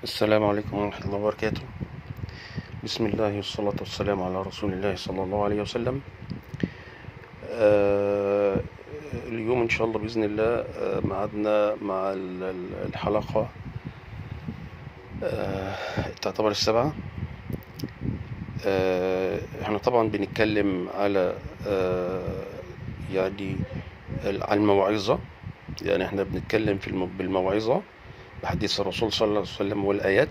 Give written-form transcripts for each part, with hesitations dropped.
السلام عليكم ورحمة الله وبركاته. بسم الله والصلاة والسلام على رسول الله صلى الله عليه وسلم. آه، اليوم إن شاء الله بإذن الله ميعادنا مع الحلقة تعتبر السابعة. احنا طبعا بنتكلم على يعني عن الموعظة. يعني احنا بنتكلم بالموعظة بحديث الرسول صلى الله عليه وسلم والآيات،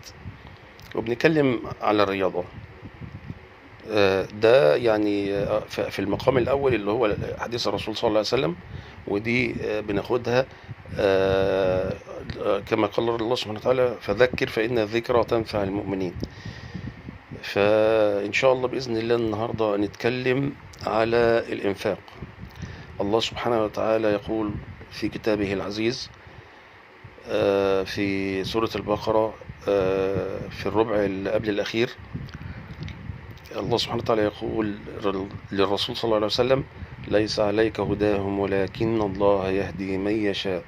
وبنتكلم على الرياضة. ده يعني في المقام الأول اللي هو حديث الرسول صلى الله عليه وسلم، ودي بناخدها كما قال الله سبحانه وتعالى: فذكر فإن الذكرى تنفع المؤمنين. فإن شاء الله بإذن الله النهاردة نتكلم على الإنفاق. الله سبحانه وتعالى يقول في كتابه العزيز في سورة البقرة في الربع اللي قبل الأخير، الله سبحانه وتعالى يقول للرسول صلى الله عليه وسلم: ليس عليك هداهم ولكن الله يهدي من يشاء.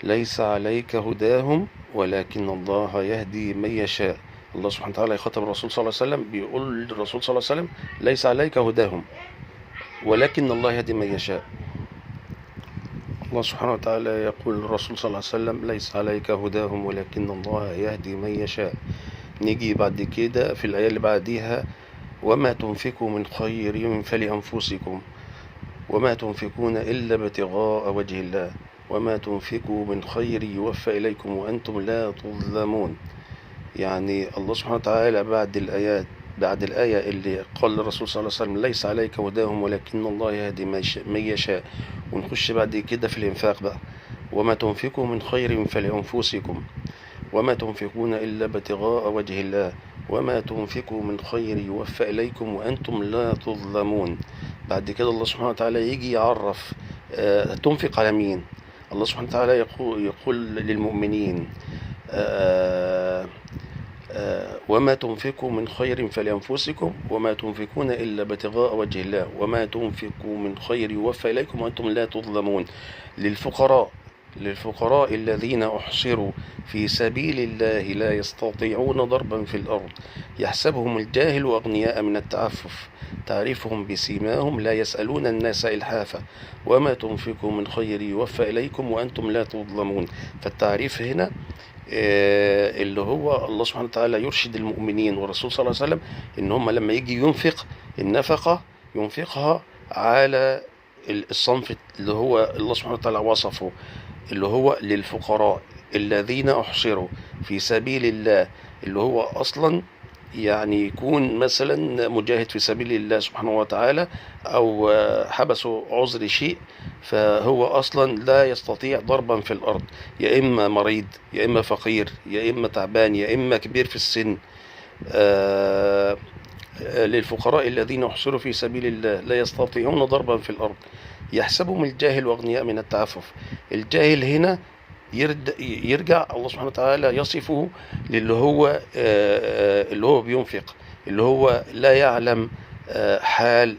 ليس عليك هداهم ولكن الله يهدي من يشاء. الله سبحانه وتعالى يخاطب الرسول صلى الله عليه وسلم، بيقول للرسول صلى الله عليه وسلم: ليس عليك هداهم ولكن الله يهدي من يشاء. الله سبحانه وتعالى يقول للرسول صلى الله عليه وسلم: ليس عليك هداهم ولكن الله يهدي من يشاء. نيجي بعد كده في الآية اللي بعديها: وما تنفقوا من خير فلأنفسكم وما تنفقون إلا ابتغاء وجه الله وما تنفقوا من خير يوفى إليكم وأنتم لا تظلمون. يعني الله سبحانه وتعالى بعد الآية اللي قال للرسول صلى الله عليه وسلم: ليس عليك هداهم ولكن الله يهدي من يشاء، ونخش بعد كده في الإنفاق بقى: وما تنفقوا من خير فلأنفسكم وما تنفقون إلا ابتغاء وجه الله وما تنفقوا من خير يوفى إليكم وأنتم لا تظلمون. بعد كده الله سبحانه وتعالى يجي يعرف تنفق على مين. الله سبحانه وتعالى يقول للمؤمنين: وما تنفقوا من خير فلأنفسكم وما تنفقون إلا ابتغاء وجه الله وما تنفقوا من خير يوفى إليكم وأنتم لا تظلمون. للفقراء الذين أحصروا في سبيل الله لا يستطيعون ضربا في الأرض يحسبهم الجاهل أغنياء من التعفف تعرفهم بسيماهم لا يسألون الناس إلحافا وما تنفقوا من خير يوفى إليكم وأنتم لا تظلمون. فالتعريف هنا اللي هو الله سبحانه وتعالى يرشد المؤمنين والرسول صلى الله عليه وسلم إن هم لما يجي ينفق النفقة ينفقها على الصنف اللي هو الله سبحانه وتعالى وصفه، اللي هو للفقراء الذين أحصروا في سبيل الله، اللي هو أصلا يعني يكون مثلا مجاهد في سبيل الله سبحانه وتعالى أو حبسه عذر شيء، فهو أصلا لا يستطيع ضربا في الأرض، يا إما مريض يا إما فقير يا إما تعبان يا إما كبير في السن. للفقراء الذين أحصروا في سبيل الله لا يستطيعون ضربا في الأرض يحسبهم الجاهل أغنياء من التعفف. الجاهل هنا يرجع الله سبحانه وتعالى يصفه للي هو اللي هو بينفق، اللي هو لا يعلم حال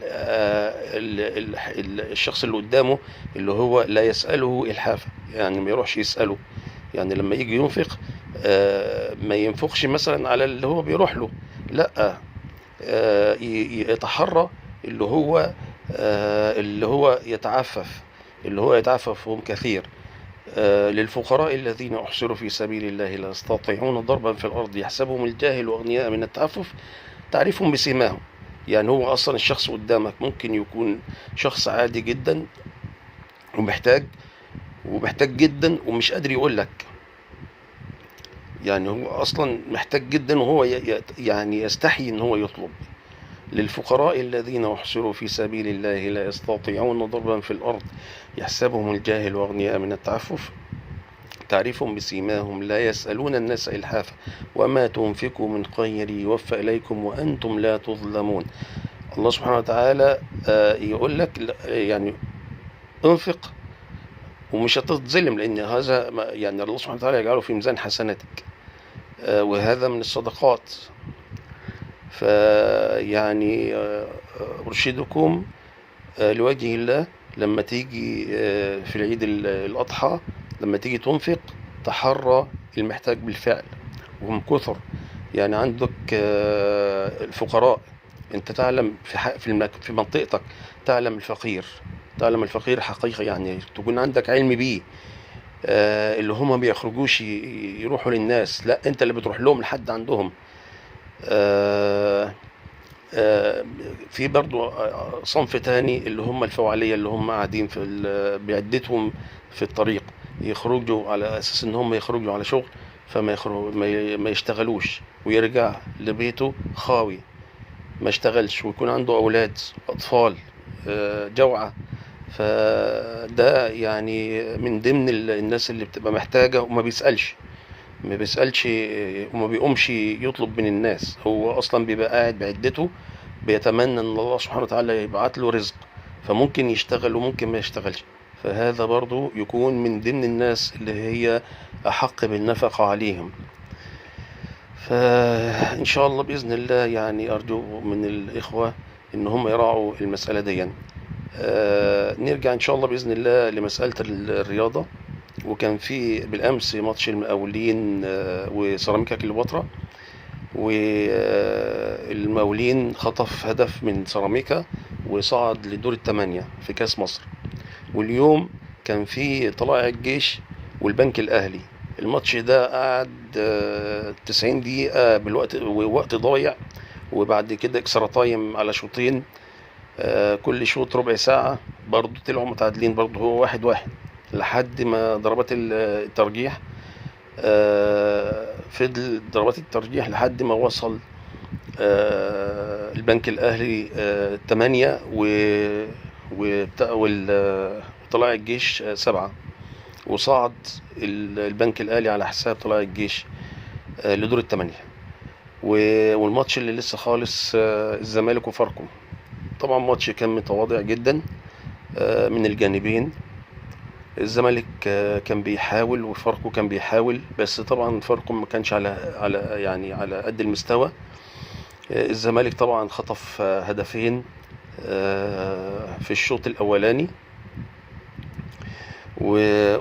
الشخص اللي قدامه، اللي هو لا يسأله إلحافا، يعني ما يروحش يسأله. يعني لما يجي ينفق ما ينفقش مثلا على اللي هو بيروح له، لا، يتحرى اللي هو يتعفف، اللي هو يتعفف هم كثير. للفقراء الذين أحصروا في سبيل الله لا يستطيعون ضربا في الأرض يحسبهم الجاهل أغنياء من التعفف تعرفهم بسيماهم. يعني هو أصلا الشخص قدامك ممكن يكون شخص عادي جدا ومحتاج جدا ومش قادر يقول لك، يعني هو أصلا محتاج جدا وهو يعني يستحي إن هو يطلب. للفقراء الذين أحصروا في سبيل الله لا يستطيعون ضربا في الأرض يحسبهم الجاهل أغنياء من التعفف تعرفهم بسيماهم لا يسألون الناس إلحافا وما تنفقوا من خير يوفى إليكم وأنتم لا تظلمون. الله سبحانه وتعالى يقول لك يعني انفق ومش هتظلم، لأن هذا يعني الله سبحانه وتعالى يجعله في ميزان حسناتك، وهذا من الصدقات. فيعني أرشدكم لوجه الله لما تيجي في العيد الأضحى، لما تيجي تنفق تحرى المحتاج بالفعل، وهم كثر. يعني عندك الفقراء، انت تعلم في منطقتك، تعلم الفقير، تعلم الفقير حقيقي، يعني تكون عندك علم بيه. اللي هم ما بيخرجوش يروحوا للناس، لا انت اللي بتروح لهم لحد عندهم. آه، آه، في برضو صنف تاني اللي هم الفوعلية، اللي هم قاعدين بعدتهم في الطريق، يخرجوا على أساس إن هم يخرجوا على شغل، فما يخرج ما يشتغلوش، ويرجع لبيته خاوي، ما اشتغلش، ويكون عنده أطفال جوعة. فده يعني من ضمن الناس اللي بتبقى محتاجة وما بيسألش، وما بيقومش يطلب من الناس، هو اصلا بيبقى قاعد بعدته بيتمنى ان الله سبحانه وتعالى يبعت له رزق، فممكن يشتغل وممكن ما يشتغلش. فهذا برضو يكون من ضمن الناس اللي هي احق بالنفقة عليهم. فان شاء الله باذن الله يعني ارجو من الاخوة ان هم يراعوا المسألة دي. نرجع ان شاء الله باذن الله لمسألة الرياضة. وكان في بالامس ماتش المقاولين وسيراميكا كليوباترا، والمقاولين خطف هدف من سيراميكا وصعد لدور الثمانية في كاس مصر. واليوم كان في طلائع الجيش والبنك الاهلي. الماتش ده قعد 90 دقيقة ووقت ضايع، وبعد كده اكسترا تايم على شوطين، كل شوط ربع ساعة، برضو طلعوا متعادلين، برضو هو 1-1 لحد ما ضربات الترجيح. فضل ضربات الترجيح لحد ما وصل البنك الأهلي 8 وطلائع الجيش 7، وصعد البنك الأهلي على حساب طلائع الجيش لدور الثمانية. والماتش اللي لسه خالص الزمالك وفاركو، طبعا ماتش كان متواضع جدا من الجانبين. الزمالك كان بيحاول وفاركو كان بيحاول، بس طبعا فاركو ما كانش يعني على قد المستوى. الزمالك طبعا خطف هدفين في الشوط الاولاني،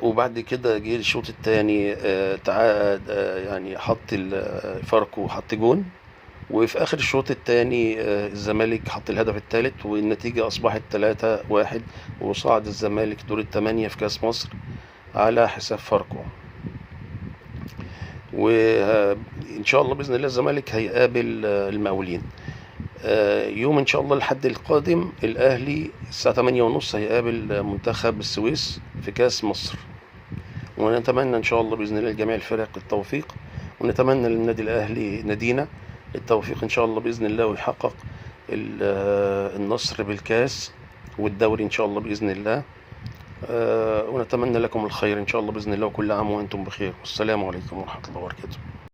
وبعد كده جه الشوط الثاني يعني فاركو حط جون، وفي اخر الشوط الثاني الزمالك حط الهدف الثالث، والنتيجة اصبحت 3-1، وصعد الزمالك دور الثمانية في كاس مصر على حساب فاركو. وان شاء الله باذن الله الزمالك هيقابل المقاولين يوم ان شاء الله الحد القادم. الاهلي الساعة 8:30 هيقابل منتخب السويس في كاس مصر. ونتمنى ان شاء الله باذن الله لجميع الفرق التوفيق، ونتمنى للنادي الاهلي نادينا التوفيق ان شاء الله باذن الله، ويحقق النصر بالكاس والدوري ان شاء الله باذن الله. ونتمنى لكم الخير ان شاء الله باذن الله، وكل عام وانتم بخير، والسلام عليكم ورحمة الله وبركاته.